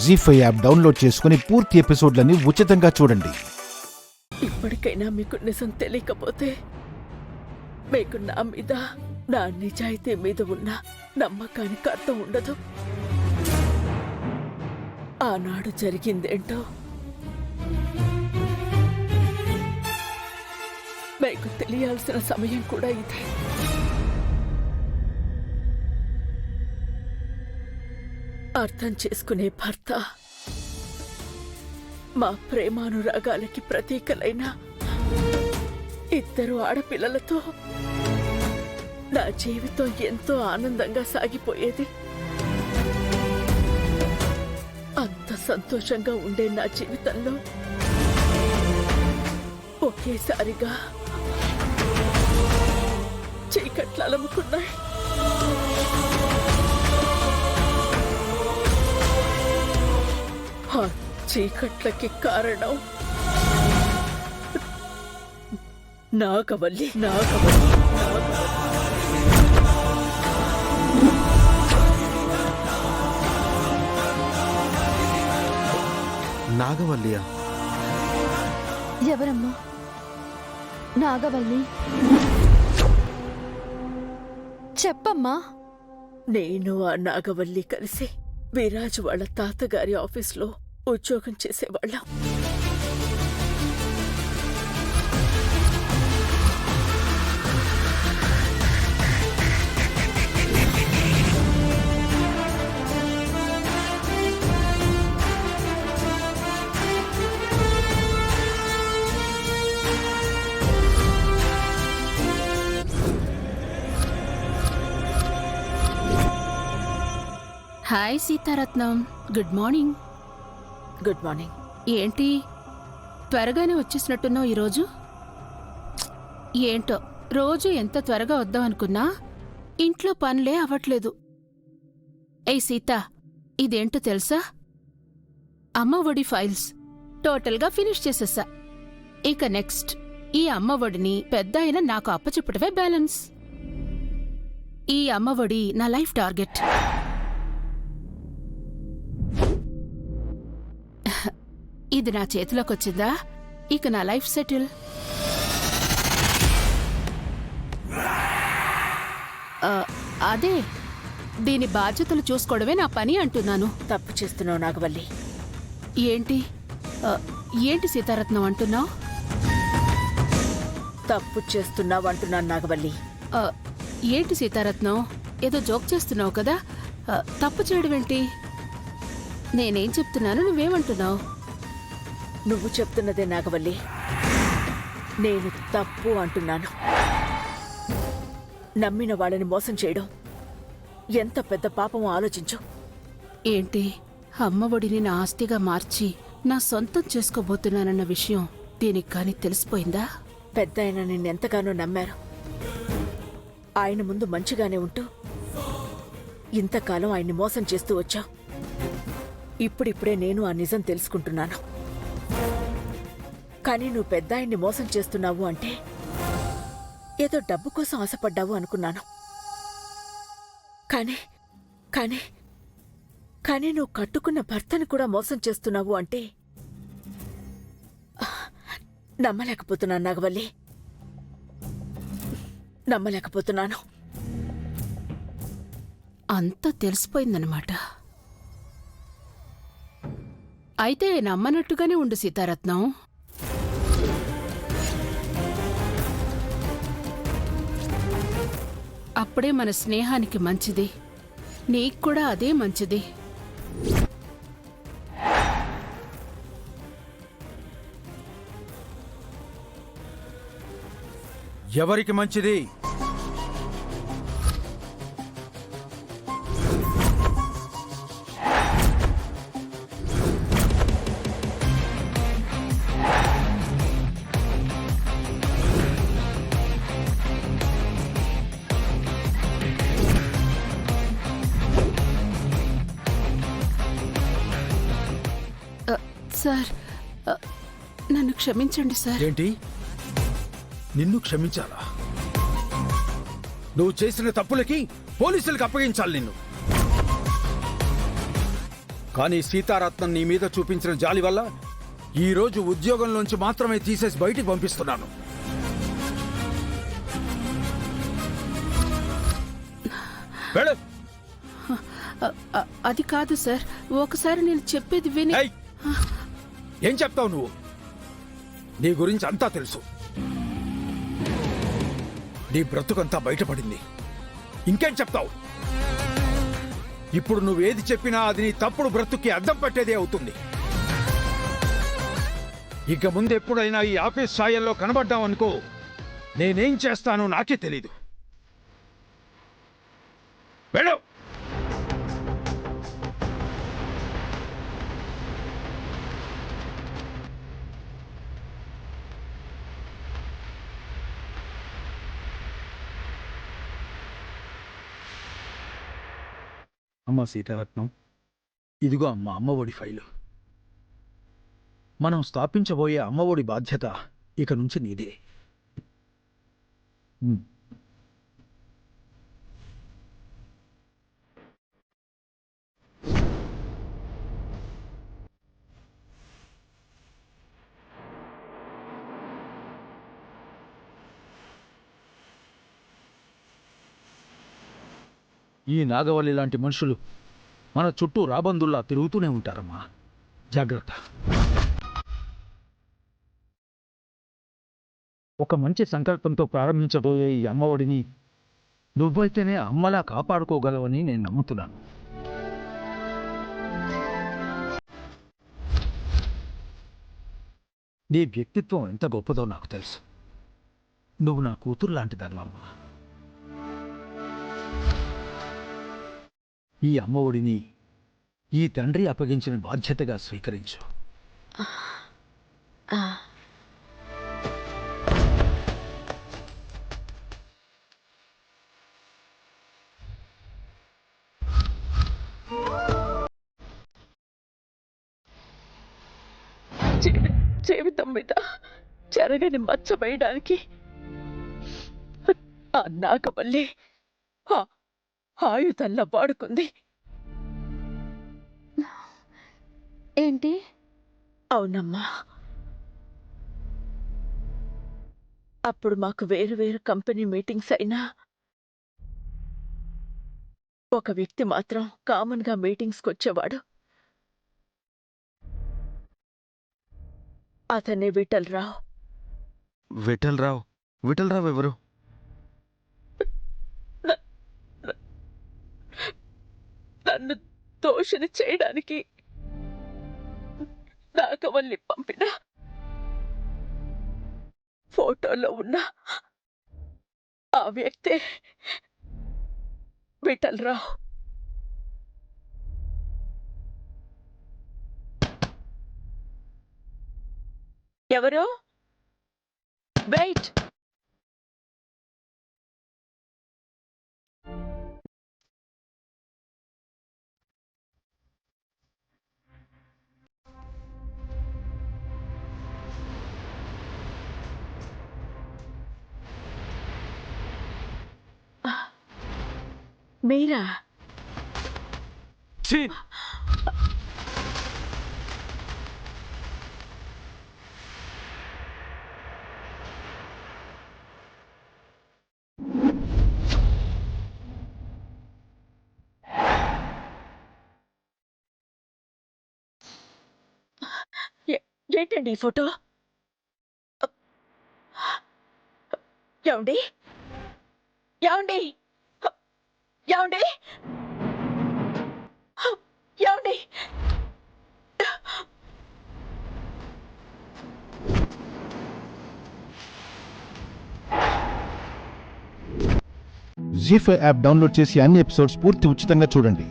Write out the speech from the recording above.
జీ5 app download చేసుకుని పూర్తి ఎపిసోడ్లని ఉచితంగా చూడండి. ఇప్పటికైనా మీకు నిజం తెలియకపోతే మీకు నా మీద, నా నిజాయితీ మీద ఉన్న నమ్మకానికి అర్థం ఉండదు. ఆనాడు జరిగిందేంటో మీకు తెలియాల్సిన సమయం కూడా ఇదే. అర్థం చేసుకునే భర్త, మా ప్రేమానురాగాలకి ప్రతీకలైన ఇద్దరు ఆడపిల్లలతో నా జీవితం ఎంతో ఆనందంగా సాగిపోయేది. అంత సంతోషంగా ఉండే నా జీవితంలో ఒకేసారిగా చీకట్లు అలముకున్నాయి. ఆ చీకట్లకి కారణం నాగవల్లి. నాగవల్లియా? ఎవరమ్మా నాగవల్లి? చెప్పమ్మా. నేను ఆ నాగవల్లి కలిసి విరాజ్ వాళ్ళ తాతగారి ఆఫీస్లో ఉద్యోగం చేసేవాళ్ళం. Hi Seetharatnam, good morning. Good morning. ఏంటి త్వరగానే వచ్చేసినట్టున్నావు ఈరోజు? ఏంటో రోజు ఎంత త్వరగా వద్దామనుకున్నా ఇంట్లో పనులే అవ్వట్లేదు. ఏయ్ సీత, ఇదేంటో తెలుసా? అమ్మ ఒడి ఫైల్స్ టోటల్గా ఫినిష్ చేసేసా. ఇక నెక్స్ట్ ఈ అమ్మ ఒడిని పెద్ద అయినా నాకు అప్పచెప్పటమే బ్యాలెన్స్. ఈ అమ్మ ఒడి నా లైఫ్ టార్గెట్. ఇది నా చేతిలోకొచ్చిందా, ఇక నా లైఫ్ సెటిల్. అదే దీని బాధ్యతలు చూసుకోవడమే నా పని అంటున్నాను. తప్పు చేస్తున్నావు నాగవల్లి. ఏంటి ఏంటి సీతారత్నం అంటున్నావు? తప్పు చేస్తున్నావు అంటున్నాను నాగవల్లి. ఏంటి సీతారత్నం, ఏదో జోక్ చేస్తున్నావు కదా? తప్పు చేయడం ఏంటి? నేనేం చెప్తున్నాను, నువ్వేమంటున్నావు? నువ్వు చెప్తున్నదే నాగవల్లి. నేను తప్పు అంటున్నాను. నమ్మిన వాళ్ళని మోసం చేయడం ఎంత పెద్ద పాపమో ఆలోచించు. ఏంటి అమ్మ ఒడిని నా ఆస్తిగా మార్చి నా సొంతం చేసుకోబోతున్నానన్న విషయం దీనికి కానీ తెలిసిపోయిందా? పెద్ద ఆయన నిన్నెంతగానో నమ్మారు. ఆయన ముందు మంచిగానే ఉంటూ ఇంతకాలం ఆయన్ని మోసం చేస్తూ వచ్చావు. ఇప్పుడిప్పుడే నేను ఆ నిజం తెలుసుకుంటున్నాను. కానీ నువ్వు పెద్ద ఆయన్ని మోసం చేస్తున్నావు అంటే ఏదో డబ్బు కోసం ఆశపడ్డావు అనుకున్నాను. కానీ కానీ కానీ నువ్వు కట్టుకున్న భర్తను కూడా మోసం చేస్తున్నావు అంటే నమ్మలేకపోతున్నాను నాగవల్లి, నమ్మలేకపోతున్నాను. అంతా తెలిసిపోయిందన్నమాట. అయితే నమ్మనట్టుగానే ఉండు సీతారత్నం. అప్పుడే మన స్నేహానికి మంచిది, నీకు కూడా అదే మంచిది. ఎవరికి మంచిది? సార్, నన్ను క్షమించండి సార్. ఏంటి? నిన్ను క్షమించాలా? నువ్వు చేసిన తప్పులకి పోలీసులకు అప్పగించాలి నిన్ను. కానీ సీతారత్నం నీ మీద చూపించిన జాలి వల్ల ఈ రోజు ఉద్యోగంలోంచి మాత్రమే తీసేసి బయటికి పంపిస్తున్నాను. వెళ్ళు. అది కాదు సార్, ఒకసారి నేను చెప్పేది విని. ఏయ్! ఏం చెప్తావు నువ్వు? నీ గురించి అంతా తెలుసు. నీ బ్రతుకంతా బయటపడింది. ఇంకేం చెప్తావు? ఇప్పుడు నువ్వేది చెప్పినా అది నీ తప్పుడు బ్రతుక్కి అద్దం పట్టేదే అవుతుంది. ఇక ముందు ఎప్పుడైనా ఈ ఆఫీస్ స్థాయిల్లో కనబడ్డావనుకో, నేనేం చేస్తానో నాకే తెలీదు. వెళ్ళు. అమ్మ సీతారత్నం, ఇదిగో అమ్మ అమ్మఒడి ఫైలు. మనం స్థాపించబోయే అమ్మఒడి బాధ్యత ఇక నుంచి నీదే. ఈ నాగవల్లి లాంటి మనుషులు మన చుట్టూ రాబందుల్లా తిరుగుతూనే ఉంటారమ్మా. జాగ్రత్త. ఒక మంచి సంకల్పంతో ప్రారంభించబోయే ఈ అమ్మఒడిని నువ్వైతేనే అమ్మలా కాపాడుకోగలవని నేను నమ్ముతున్నాను. నీ వ్యక్తిత్వం ఎంత గొప్పదో నాకు తెలుసు. నువ్వు నా కూతురు లాంటిదన్నమ్మా. ఈ అమ్మఒడిని ఈ తండ్రి అప్పగించిన బాధ్యతగా స్వీకరించు. జీవితం మీద చెరగని మచ్చ వేయడానికి ఆ నాగవల్లి ఆయుధంలా వాడుకుంది. ఏంటి? అవునమ్మా. అప్పుడు మాకు వేరు వేరు కంపెనీ మీటింగ్స్ అయినా ఒక వ్యక్తి మాత్రం కామన్ గా మీటింగ్స్కి వచ్చేవాడు. అతనే విఠలరావు. విఠలరావు ఎవరు? నన్ను దోషిని చేయడానికి నాగవల్లి పంపిన ఫోటోలో ఉన్న ఆ వ్యక్తే విఠలరావు. ఎవరు? వెయిట్. మీరా? ఏంటండి ఈ ఫోటో? ఏమండి? ఏమండి? ఏమండి? ఏమండి? జీ5 యాప్ డౌన్లోడ్ చేసి అన్ని ఎపిసోడ్స్ పూర్తి ఉచితంగా చూడండి.